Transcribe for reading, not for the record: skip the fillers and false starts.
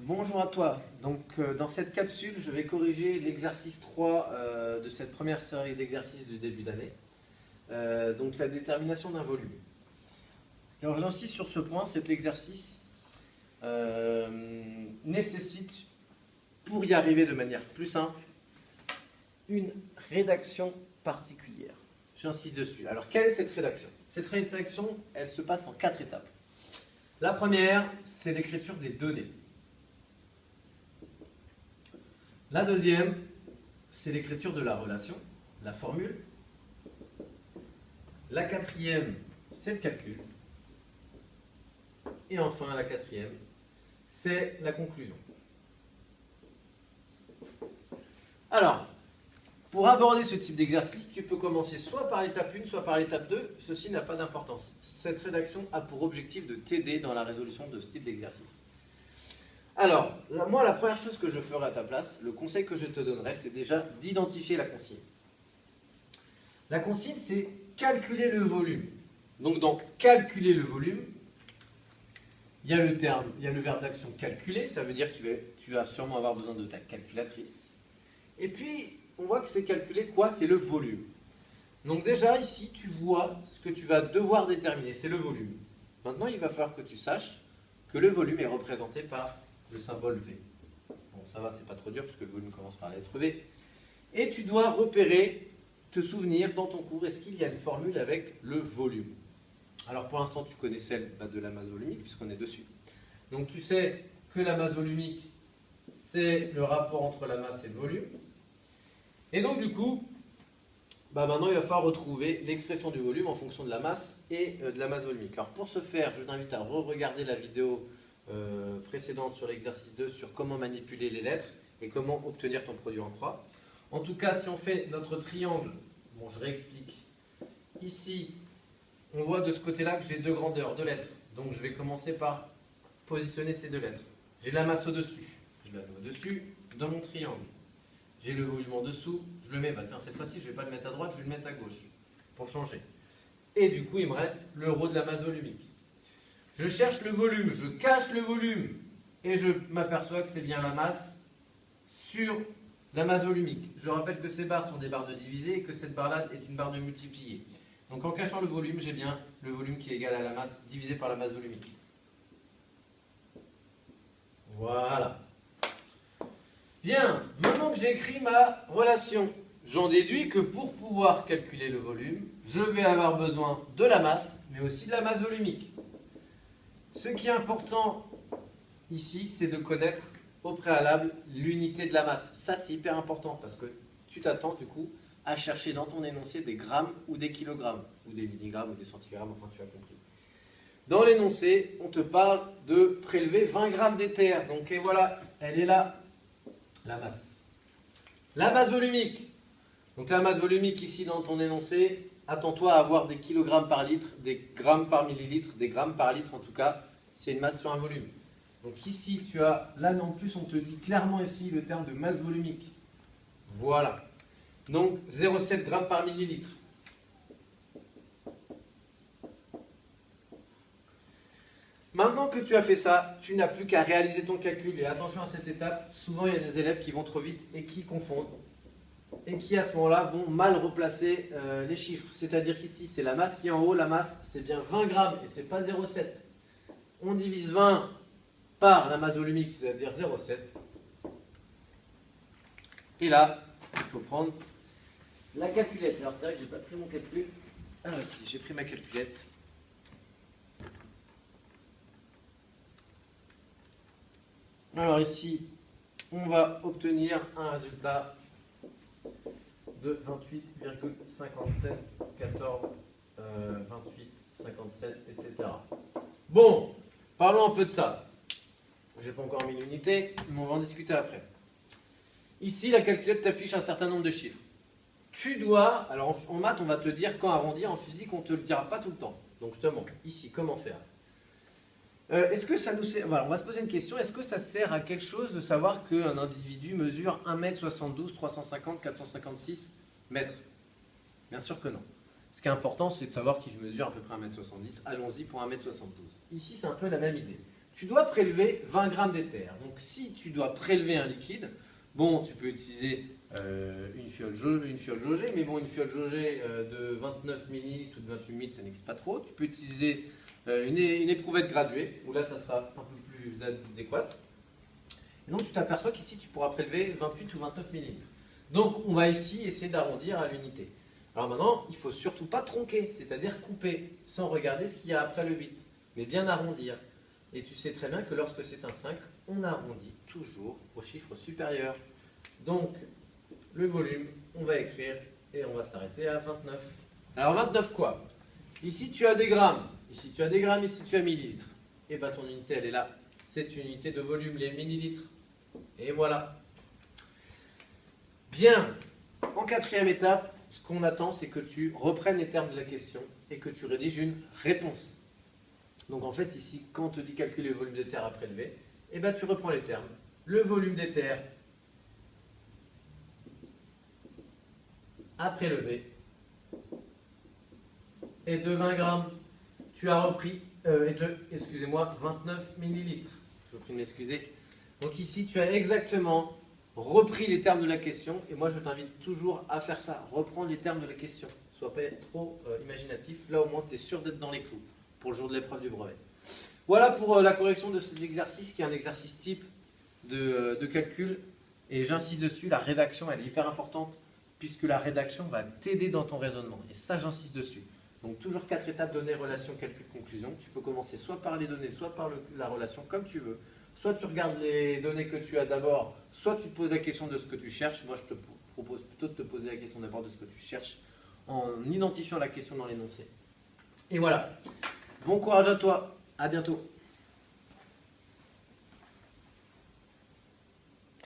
Bonjour à toi. Dans cette capsule, je vais corriger l'exercice 3 de cette première série d'exercices du début d'année. Donc la détermination d'un volume. Alors j'insiste sur ce point, cet exercice nécessite, pour y arriver de manière plus simple, une rédaction particulière. J'insiste dessus. Alors quelle est cette rédaction? Cette rédaction, elle se passe en 4 étapes. La première, c'est l'écriture des données. La deuxième, c'est l'écriture de la relation, la formule. La quatrième, c'est le calcul. Et enfin, la quatrième, c'est la conclusion. Alors, pour aborder ce type d'exercice, tu peux commencer soit par l'étape 1, soit par l'étape 2. Ceci n'a pas d'importance. Cette rédaction a pour objectif de t'aider dans la résolution de ce type d'exercice. Alors, moi, la première chose que je ferai à ta place, le conseil que je te donnerai, c'est déjà d'identifier la consigne. La consigne, c'est calculer le volume. Donc, dans calculer le volume, il y a le verbe d'action calculer, ça veut dire que tu vas sûrement avoir besoin de ta calculatrice. Et puis, on voit que c'est calculer quoi? C'est le volume. Donc déjà, ici, tu vois ce que tu vas devoir déterminer, c'est le volume. Maintenant, il va falloir que tu saches que le volume est représenté par le symbole V. Bon, ça va, c'est pas trop dur, parce que le volume commence par la lettre V. Et tu dois repérer, te souvenir dans ton cours, est-ce qu'il y a une formule avec le volume? Alors pour l'instant, tu connais celle de la masse volumique, puisqu'on est dessus. Donc tu sais que la masse volumique, c'est le rapport entre la masse et le volume. Et donc du coup, maintenant il va falloir retrouver l'expression du volume en fonction de la masse et de la masse volumique. Alors pour ce faire, je t'invite à re-regarder la vidéo précédente sur l'exercice 2 sur comment manipuler les lettres et comment obtenir ton produit en croix. En tout cas, si on fait notre triangle, bon je réexplique, ici on voit de ce côté-là que j'ai deux grandeurs, deux lettres. Donc je vais commencer par positionner ces deux lettres. J'ai la masse au-dessus, je la mets au-dessus dans mon triangle. J'ai le volume en dessous, je le mets, tiens cette fois-ci je ne vais pas le mettre à droite, je vais le mettre à gauche, pour changer. Et du coup il me reste le rho de la masse volumique. Je cherche le volume, je cache le volume, et je m'aperçois que c'est bien la masse sur la masse volumique. Je rappelle que ces barres sont des barres de divisé et que cette barre-là est une barre de multiplier. Donc en cachant le volume, j'ai bien le volume qui est égal à la masse divisé par la masse volumique. Voilà. Bien, maintenant que j'ai écrit ma relation, j'en déduis que pour pouvoir calculer le volume, je vais avoir besoin de la masse, mais aussi de la masse volumique. Ce qui est important ici, c'est de connaître au préalable l'unité de la masse. Ça, c'est hyper important parce que tu t'attends du coup à chercher dans ton énoncé des grammes ou des kilogrammes, ou des milligrammes ou des centigrammes, enfin tu as compris. Dans l'énoncé, on te parle de prélever 20 grammes d'éther. Donc et voilà, elle est là, la masse. La masse volumique. Donc la masse volumique ici dans ton énoncé, attends-toi à avoir des kilogrammes par litre, des grammes par millilitre, des grammes par litre en tout cas, c'est une masse sur un volume. Donc ici tu as, là en plus on te dit clairement ici le terme de masse volumique. Voilà. Donc 0,7 grammes par millilitre. Maintenant que tu as fait ça, tu n'as plus qu'à réaliser ton calcul. Et attention à cette étape, souvent il y a des élèves qui vont trop vite et qui confondent. Et qui à ce moment-là vont mal replacer les chiffres. C'est-à-dire qu'ici c'est la masse qui est en haut, la masse c'est bien 20 grammes et c'est pas 0,7. On divise 20 par la masse volumique, c'est-à-dire 0,7. Et là, il faut prendre la calculette. Alors c'est vrai que j'ai pas pris mon calcul. Ah si, j'ai pris ma calculette. Alors ici, on va obtenir un résultat de 28,57, 14, 28, 57, etc. Bon, parlons un peu de ça. Je n'ai pas encore mis l'unité, mais on va en discuter après. Ici, la calculette t'affiche un certain nombre de chiffres. Tu dois, alors en maths, on va te dire quand arrondir, en physique, on ne te le dira pas tout le temps. Donc je te montre ici comment faire. Est-ce que ça nous sert, voilà, on va se poser une question, est-ce que ça sert à quelque chose de savoir qu'un individu mesure 1m72, 350, 456 mètres? Bien sûr que non. Ce qui est important, c'est de savoir qu'il mesure à peu près 1m70. Allons-y pour 1m72. Ici, c'est un peu la même idée. tu dois prélever 20 grammes d'éther. Donc si tu dois prélever un liquide, bon, tu peux utiliser une fiole jaugée, mais bon, une fiole jaugée de 29 ml ou de 28 ml, ça n'existe pas trop. Tu peux utiliser une éprouvette graduée, où là, ça sera un peu plus adéquat. Et donc, tu t'aperçois qu'ici, tu pourras prélever 28 ou 29 ml. Donc, on va ici essayer d'arrondir à l'unité. Alors maintenant, il ne faut surtout pas tronquer, c'est-à-dire couper, sans regarder ce qu'il y a après le 8, mais bien arrondir. Et tu sais très bien que lorsque c'est un 5, on arrondit toujours au chiffre supérieur. Donc, le volume, on va écrire et on va s'arrêter à 29. Alors 29 quoi? Ici tu as des grammes, ici tu as des grammes, ici tu as millilitres. Et bien ton unité elle est là, c'est une unité de volume, les millilitres. Et voilà. Bien, en quatrième étape, ce qu'on attend c'est que tu reprennes les termes de la question et que tu rédiges une réponse. Donc en fait ici, quand on te dit calculer le volume d'éther à prélever, et ben tu reprends les termes. Le volume d'éther à prélever est de 20 grammes. Tu as repris, excusez-moi, 29 millilitres. Je vous prie de m'excuser. Donc ici, tu as exactement repris les termes de la question. Et moi, je t'invite toujours à faire ça. Reprendre les termes de la question. Sois pas trop imaginatif. Là, au moins, tu es sûr d'être dans les clous pour le jour de l'épreuve du brevet. Voilà pour la correction de cet exercice, qui est un exercice type de calcul. Et j'insiste dessus, la rédaction, elle est hyper importante, puisque la rédaction va t'aider dans ton raisonnement. Et ça, j'insiste dessus. Donc, toujours 4 étapes: données, relation, calcul, conclusion. Tu peux commencer soit par les données, soit par la relation, comme tu veux. Soit tu regardes les données que tu as d'abord, soit tu te poses la question de ce que tu cherches. Moi, je te propose plutôt de te poser la question d'abord de ce que tu cherches, en identifiant la question dans l'énoncé. Et voilà. Bon courage à toi. À bientôt.